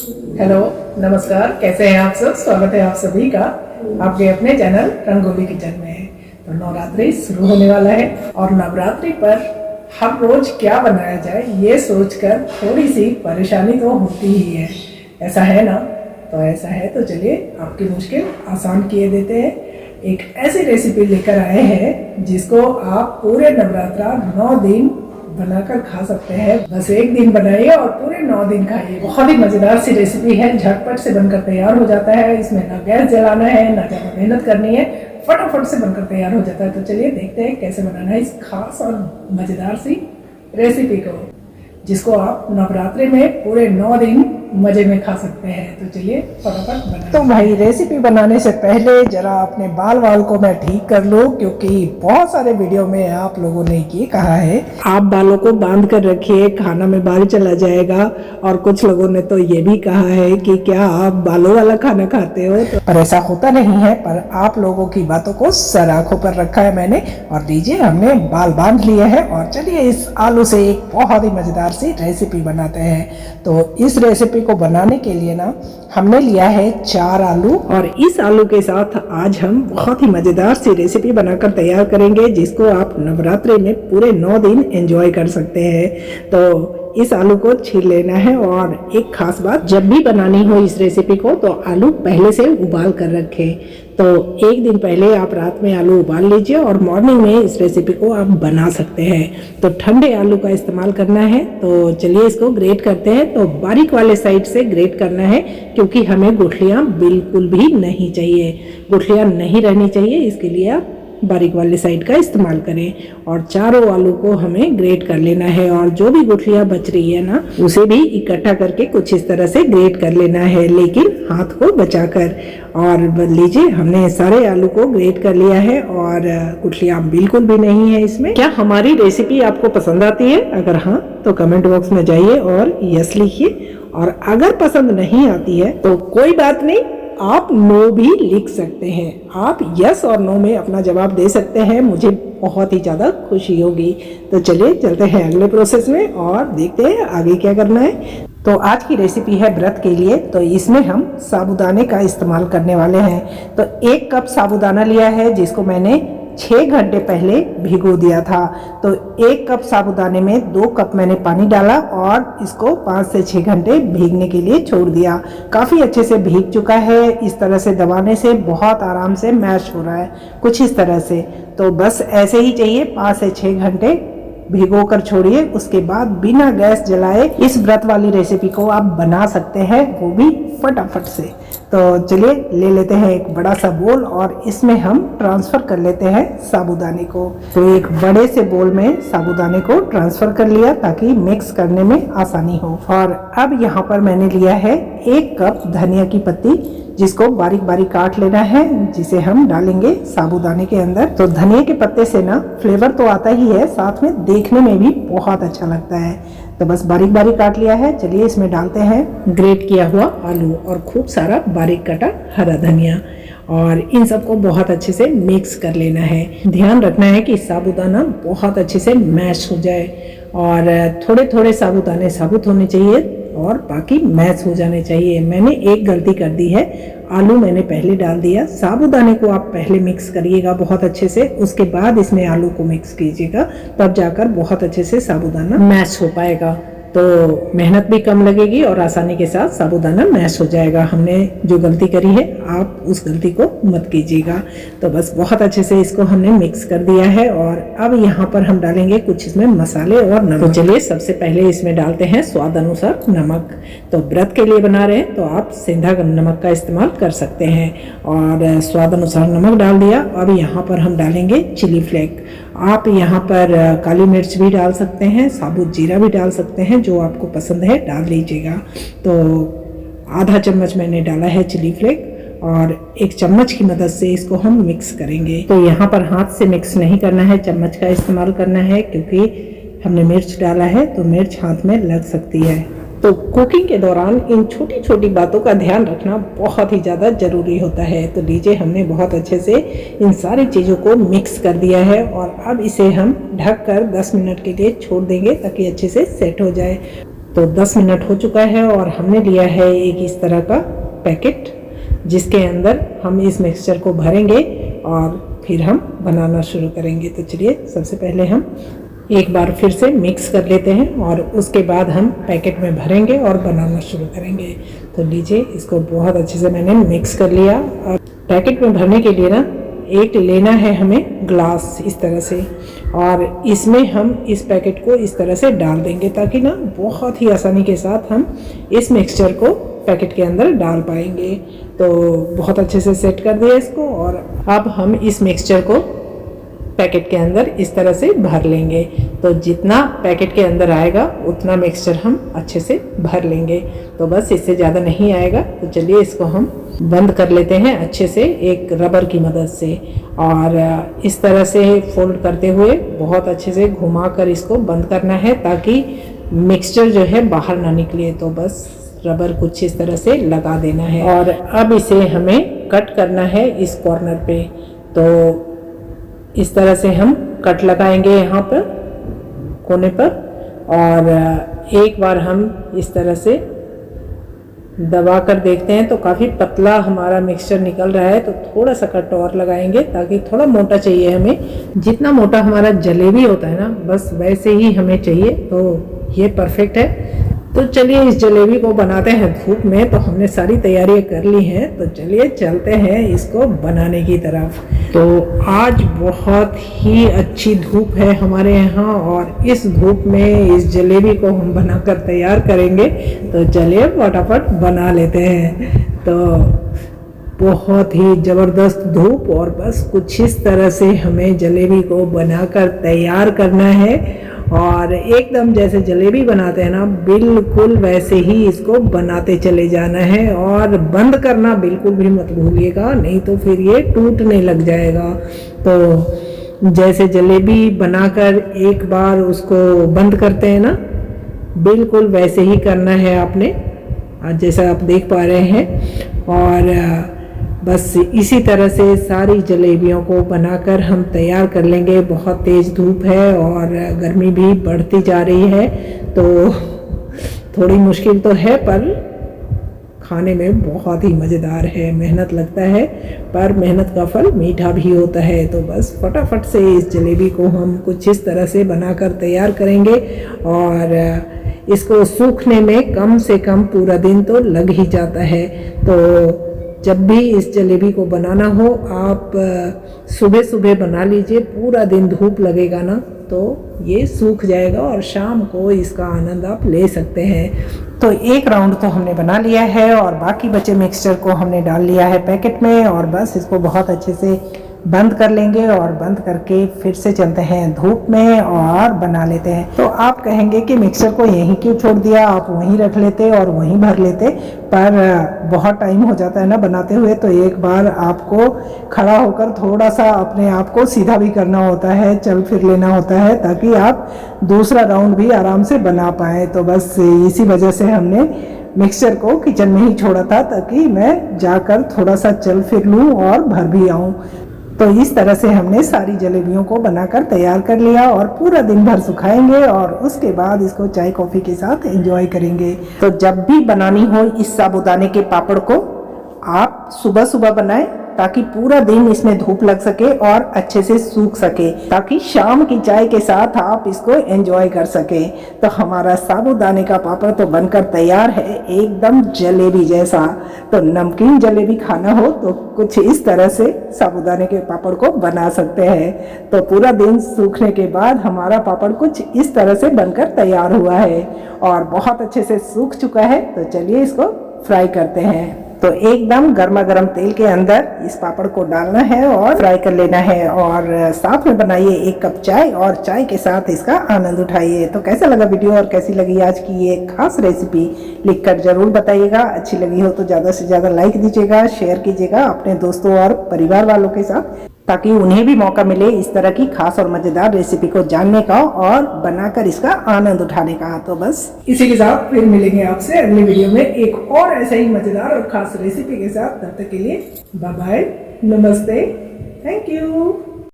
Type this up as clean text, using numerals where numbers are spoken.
Hello, नमस्कार। कैसे हैं आप सब? स्वागत है आप सभी का आपके अपने चैनल रंगोली किचन में। तो नवरात्रि शुरू होने वाला है और नवरात्रि पर हर रोज क्या बनाया जाए ये सोचकर थोड़ी सी परेशानी तो होती ही है। ऐसा है ना? तो ऐसा है तो चलिए आपकी मुश्किल आसान किए देते हैं। एक ऐसी रेसिपी लेकर आए हैं जिसको आप पूरे नवरात्रा 9 दिन बनाकर खा सकते हैं। बस एक दिन बनाइए और पूरे 9 दिन खाइए। बहुत ही मजेदार सी रेसिपी है, झटपट से बनकर तैयार हो जाता है। इसमें ना गैस जलाना है, ना ज्यादा मेहनत करनी है, फटाफट से बनकर तैयार हो जाता है। तो चलिए देखते हैं कैसे बनाना है इस खास और मजेदार सी रेसिपी को, जिसको आप नवरात्रि में पूरे 9 दिन मजे में खा सकते हैं। तो चलिए फटाफट बनाएं। तो भाई रेसिपी बनाने से पहले जरा अपने बाल को मैं ठीक कर लूं, क्योंकि बहुत सारे वीडियो में आप लोगों ने ये कहा है आप बालों को बांध कर रखिए, खाना में बाल चला जाएगा। और कुछ लोगों ने तो ये भी कहा है कि क्या आप बालों वाला खाना खाते हो? तो पर ऐसा होता नहीं है, पर आप लोगों की बातों को सर आंखों पर रखा है मैंने। और लीजिए हमने बाल बांध लिए हैं और चलिए इस आलू से एक बहुत ही मजेदार सी रेसिपी बनाते हैं। तो इस रेसिपी को बनाने के लिए ना हमने लिया है 4 आलू, और इस आलू के साथ आज हम बहुत ही मजेदार सी रेसिपी बनाकर तैयार करेंगे, जिसको आप नवरात्रि में पूरे 9 दिन एंजॉय कर सकते हैं। तो इस आलू को छील लेना है। और एक खास बात, जब भी बनानी हो इस रेसिपी को तो आलू पहले से उबाल कर रखें। तो एक दिन पहले आप रात में आलू उबाल लीजिए और मॉर्निंग में इस रेसिपी को आप बना सकते हैं। तो ठंडे आलू का इस्तेमाल करना है। तो चलिए इसको ग्रेट करते हैं। तो बारीक वाले साइड से ग्रेट करना है, क्योंकि हमें गुठलियाँ बिल्कुल भी नहीं चाहिए, गुठलियाँ नहीं रहनी चाहिए। इसके लिए आप बारीक वाले साइड का इस्तेमाल करें। और चारों आलू को हमें ग्रेट कर लेना है। और जो भी गुठलियाँ बच रही है ना, उसे भी इकट्ठा करके कुछ इस तरह से ग्रेट कर लेना है, लेकिन हाथ को बचाकर। और लीजिए हमने सारे आलू को ग्रेट कर लिया है और गुठलियाँ बिल्कुल भी नहीं है इसमें। क्या हमारी रेसिपी आपको पसंद आती है? अगर हाँ तो कमेंट बॉक्स में जाइए और यस लिखिए। और अगर पसंद नहीं आती है तो कोई बात नहीं, आप नो भी लिख सकते हैं। आप यस और नो में अपना जवाब दे सकते हैं, मुझे बहुत ही ज़्यादा खुशी होगी। तो चलिए चलते हैं अगले प्रोसेस में और देखते हैं आगे क्या करना है। तो आज की रेसिपी है व्रत के लिए। तो इसमें हम साबूदाने का इस्तेमाल करने वाले हैं। तो 1 कप साबूदाना लिया है, जिसको मैंने 6 घंटे पहले भिगो दिया था। तो 1 कप साबूदाने में 2 कप मैंने पानी डाला और इसको 5 से 6 घंटे भीगने के लिए छोड़ दिया। काफ़ी अच्छे से भीग चुका है। इस तरह से दबाने से बहुत आराम से मैश हो रहा है, कुछ इस तरह से। तो बस ऐसे ही चाहिए, 5 से 6 घंटे भिगो कर छोड़िए। उसके बाद बिना गैस जलाए इस व्रत वाली रेसिपी को आप बना सकते हैं, वो भी फटाफट से। तो चलिए ले लेते हैं एक बड़ा सा बोल और इसमें हम ट्रांसफ़र कर लेते हैं साबूदाने को। तो एक बड़े से बोल में साबूदाने को ट्रांसफ़र कर लिया ताकि मिक्स करने में आसानी हो। और अब यहाँ पर मैंने लिया है 1 कप धनिया की पत्ती, जिसको बारीक बारीक काट लेना है, जिसे हम डालेंगे साबूदाने के अंदर। तो धनिया के पत्ते से ना फ्लेवर तो आता ही है, साथ में देखने में भी बहुत अच्छा लगता है। तो बस बारीक बारीक काट लिया है। चलिए इसमें डालते हैं ग्रेट किया हुआ आलू और खूब सारा बारीक कटा हरा धनिया, और इन सबको बहुत अच्छे से मिक्स कर लेना है। ध्यान रखना है कि साबूदाना बहुत अच्छे से मैश हो जाए, और थोड़े थोड़े साबूदाने साबुत होने चाहिए और बाकी मैश हो जाने चाहिए। मैंने एक गलती कर दी है, आलू मैंने पहले डाल दिया। साबूदाने को आप पहले मिक्स करिएगा बहुत अच्छे से, उसके बाद इसमें आलू को मिक्स कीजिएगा, तब जाकर बहुत अच्छे से साबूदाना मैश हो पाएगा। तो मेहनत भी कम लगेगी और आसानी के साथ साबूदाना मैश हो जाएगा। हमने जो गलती करी है आप उस गलती को मत कीजिएगा। तो बस बहुत अच्छे से इसको हमने मिक्स कर दिया है। और अब यहाँ पर हम डालेंगे कुछ इसमें मसाले और नमक। तो चलिए सबसे पहले इसमें डालते हैं स्वाद अनुसार नमक। तो व्रत के लिए बना रहे हैं तो आप सेंधा नमक का इस्तेमाल कर सकते हैं, और स्वाद अनुसार नमक डाल दिया। अब यहाँ पर हम डालेंगे चिली फ्लेक। आप यहाँ पर काली मिर्च भी डाल सकते हैं, साबुत जीरा भी डाल सकते हैं, जो आपको पसंद है डाल लीजिएगा। तो आधा चम्मच मैंने डाला है चिली फ्लेक, और 1 चम्मच की मदद से इसको हम मिक्स करेंगे। तो यहाँ पर हाथ से मिक्स नहीं करना है, चम्मच का इस्तेमाल करना है, क्योंकि हमने मिर्च डाला है तो मिर्च हाथ में लग सकती है। तो कुकिंग के दौरान इन छोटी छोटी बातों का ध्यान रखना बहुत ही ज़्यादा ज़रूरी होता है। तो लीजिए हमने बहुत अच्छे से इन सारी चीज़ों को मिक्स कर दिया है, और अब इसे हम ढककर 10 मिनट के लिए छोड़ देंगे ताकि अच्छे से सेट हो जाए। तो 10 मिनट हो चुका है और हमने लिया है एक इस तरह का पैकेट, जिसके अंदर हम इस मिक्सचर को भरेंगे और फिर हम बनाना शुरू करेंगे। तो चलिए सबसे पहले हम एक बार फिर से मिक्स कर लेते हैं और उसके बाद हम पैकेट में भरेंगे और बनाना शुरू करेंगे। तो लीजिए, इसको बहुत अच्छे से मैंने मिक्स कर लिया। और पैकेट में भरने के लिए ना एक लेना है हमें ग्लास इस तरह से, और इसमें हम इस पैकेट को इस तरह से डाल देंगे ताकि ना बहुत ही आसानी के साथ हम इस मिक्सचर को पैकेट के अंदर डाल पाएंगे। तो बहुत अच्छे से सेट कर दिया इसको, और अब हम इस मिक्सचर को पैकेट के अंदर इस तरह से भर लेंगे। तो जितना पैकेट के अंदर आएगा उतना मिक्सचर हम अच्छे से भर लेंगे। तो बस इससे ज़्यादा नहीं आएगा। तो चलिए इसको हम बंद कर लेते हैं अच्छे से एक रबर की मदद से, और इस तरह से फोल्ड करते हुए बहुत अच्छे से घुमाकर इसको बंद करना है ताकि मिक्सचर जो है बाहर ना निकले। तो बस रबर कुछ इस तरह से लगा देना है, और अब इसे हमें कट करना है इस कॉर्नर पे। तो इस तरह से हम कट लगाएंगे यहाँ पर कोने पर, और एक बार हम इस तरह से दबा कर देखते हैं तो काफ़ी पतला हमारा मिक्सचर निकल रहा है। तो थोड़ा सा कट और लगाएंगे ताकि थोड़ा मोटा चाहिए हमें। जितना मोटा हमारा जलेबी होता है ना, बस वैसे ही हमें चाहिए। तो ये परफेक्ट है। तो चलिए इस जलेबी को बनाते हैं धूप में। तो हमने सारी तैयारियां कर ली हैं, तो चलिए चलते हैं इसको बनाने की तरफ। तो आज बहुत ही अच्छी धूप है हमारे यहाँ, और इस धूप में इस जलेबी को हम बनाकर तैयार करेंगे। तो चलिए फटाफट बना लेते हैं। तो बहुत ही ज़बरदस्त धूप, और बस कुछ इस तरह से हमें जलेबी को बनाकर तैयार करना है। और एकदम जैसे जलेबी बनाते हैं ना, बिल्कुल वैसे ही इसको बनाते चले जाना है, और बंद करना बिल्कुल भी मत भूलिएगा, नहीं तो फिर ये टूटने लग जाएगा। तो जैसे जलेबी बनाकर एक बार उसको बंद करते हैं ना, बिल्कुल वैसे ही करना है आपने, जैसा आप देख पा रहे हैं। और बस इसी तरह से सारी जलेबियों को बनाकर हम तैयार कर लेंगे। बहुत तेज़ धूप है और गर्मी भी बढ़ती जा रही है, तो थोड़ी मुश्किल तो है, पर खाने में बहुत ही मज़ेदार है। मेहनत लगता है, पर मेहनत का फल मीठा भी होता है। तो बस फटाफट से इस जलेबी को हम कुछ इस तरह से बनाकर तैयार करेंगे, और इसको सूखने में कम से कम पूरा दिन तो लग ही जाता है। तो जब भी इस जलेबी को बनाना हो, आप सुबह सुबह बना लीजिए। पूरा दिन धूप लगेगा ना, तो ये सूख जाएगा और शाम को इसका आनंद आप ले सकते हैं। तो एक राउंड तो हमने बना लिया है, और बाकी बचे मिक्सचर को हमने डाल लिया है पैकेट में, और बस इसको बहुत अच्छे से बंद कर लेंगे, और बंद करके फिर से चलते हैं धूप में और बना लेते हैं। तो आप कहेंगे कि मिक्सचर को यहीं क्यों छोड़ दिया, आप वहीं रख लेते और वहीं भर लेते, पर बहुत टाइम हो जाता है ना बनाते हुए। तो एक बार आपको खड़ा होकर थोड़ा सा अपने आप को सीधा भी करना होता है, चल फिर लेना होता है, ताकि आप दूसरा राउंड भी आराम से बना पाएँ। तो बस इसी वजह से हमने मिक्सचर को किचन में ही छोड़ा था, ताकि मैं जाकर थोड़ा सा चल फिर लूँ और भर भी आऊँ। तो इस तरह से हमने सारी जलेबियों को बनाकर तैयार कर लिया, और पूरा दिन भर सुखाएंगे, और उसके बाद इसको चाय कॉफ़ी के साथ एंजॉय करेंगे। तो जब भी बनानी हो इस साबूदाने के पापड़ को, आप सुबह सुबह बनाएं, ताकि पूरा दिन इसमें धूप लग सके और अच्छे से सूख सके, ताकि शाम की चाय के साथ आप इसको एंजॉय कर सके। तो हमारा साबूदाने का पापड़ तो बनकर तैयार है, एकदम जलेबी जैसा। तो नमकीन जलेबी खाना हो तो कुछ इस तरह से साबूदाने के पापड़ को बना सकते हैं। तो पूरा दिन सूखने के बाद हमारा पापड़ कुछ इस तरह से बनकर तैयार हुआ है, और बहुत अच्छे से सूख चुका है। तो चलिए इसको फ्राई करते हैं। तो एकदम गर्मा गर्म तेल के अंदर इस पापड़ को डालना है और फ्राई कर लेना है, और साथ में बनाइए 1 कप चाय, और चाय के साथ इसका आनंद उठाइए। तो कैसा लगा वीडियो और कैसी लगी आज की ये खास रेसिपी, लिखकर जरूर बताइएगा। अच्छी लगी हो तो ज़्यादा से ज़्यादा लाइक दीजिएगा, शेयर कीजिएगा अपने दोस्तों और परिवार वालों के साथ, ताकि उन्हें भी मौका मिले इस तरह की खास और मज़ेदार रेसिपी को जानने का और बनाकर इसका आनंद उठाने का। तो बस इसी के साथ फिर मिलेंगे आपसे अगली वीडियो में एक और ऐसे ही मजेदार और खास रेसिपी के साथ। तब तक के लिए बाय बाय, नमस्ते, थैंक यू।